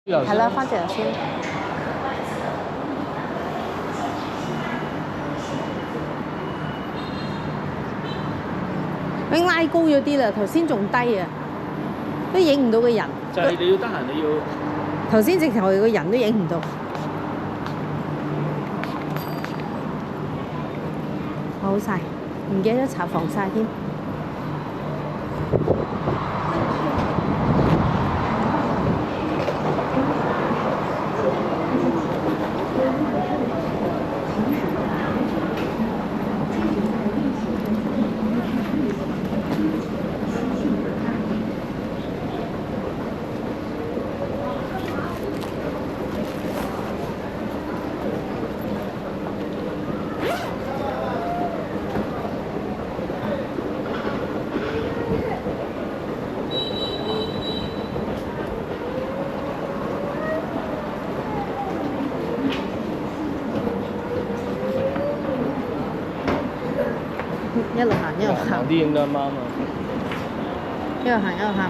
係啦，翻正頭先。已經拉高咗啲啦，頭先仲低啊，都影唔到個人。就係你要得閒，你要頭先直頭個人都影唔到。好晒，唔記得搽防曬添。一路行一路行，啲影得啱啊！一路行一路行。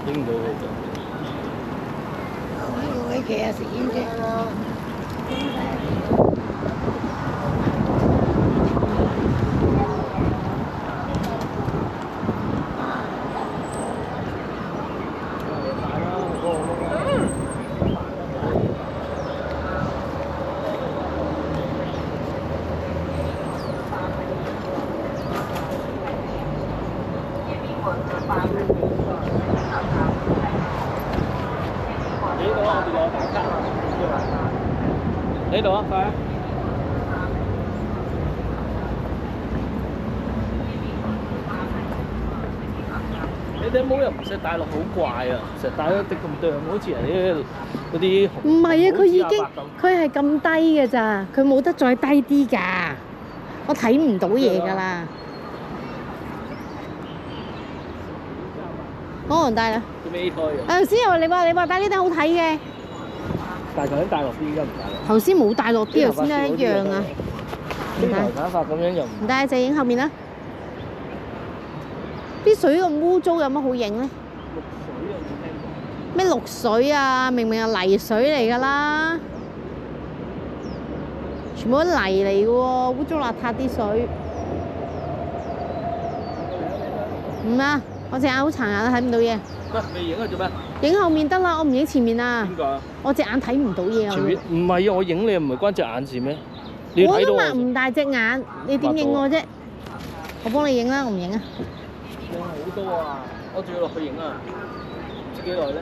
影唔到嘅就。我企下食煙啫。呢度啊，快啊！你頂帽又唔使戴落，好怪啊！成日戴咗滴咁啄，好似人啲嗰啲。唔係啊，佢已經佢係咁低嘅咋，佢冇得再低啲㗎。我睇唔到嘢㗎啦。我唔戴啦。做咩胎嘅？頭先又話你話戴呢頂好睇嘅。但係頭先戴落啲，而家唔戴落。頭先冇戴落啲，頭先咧一樣啊。呢頭髮髮咁樣又唔戴，就影後面啦。啲水咁污糟，有乜好影咧？咩綠水啊？明明係泥水嚟㗎啦，全部都泥嚟嘅喎，污糟邋遢啲水。唔啊！我隻眼好殘眼啊，睇唔到嘢。喂，未影啊？做咩？影後面得啦，我唔影前面啊。點解啊？我隻眼睇唔到嘢啊。前面唔係啊！我影你唔係關隻眼事咩？你我都睇到擘唔大隻眼，你點影我啫？我幫你影啦，我唔影啊。影好多啊！我仲要落去影啊！唔知幾耐咧？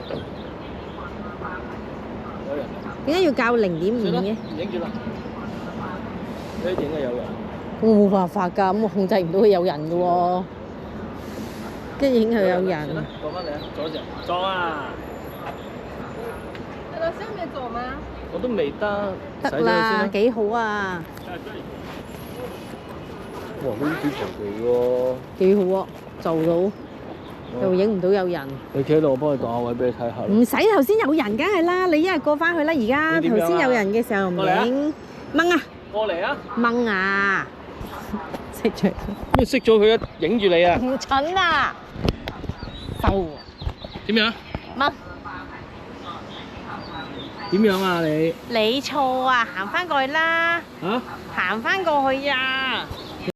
有人啊？點解要校0.5嘅？唔影住啦！你影啊有人。我冇辦法㗎，咁我控制唔到佢有人㗎喎。一影就有人。講翻嚟啊！左隻左啊！老師未做嗎？我都未得，得啦，幾好啊！哇，好似長期喎。幾好啊，做到又影唔到有人。你企喺度，我幫你度下位俾你睇下。唔使，頭先有人梗係啦，你一係過翻去啦。而家頭先有人嘅時候唔影。掹啊！過嚟啊！掹啊！識咗。咩識咗佢啊？影住你啊！唔蠢啊！收。點樣？掹。點樣啊你？你錯啊！行翻過去啦！嚇？行翻過去呀！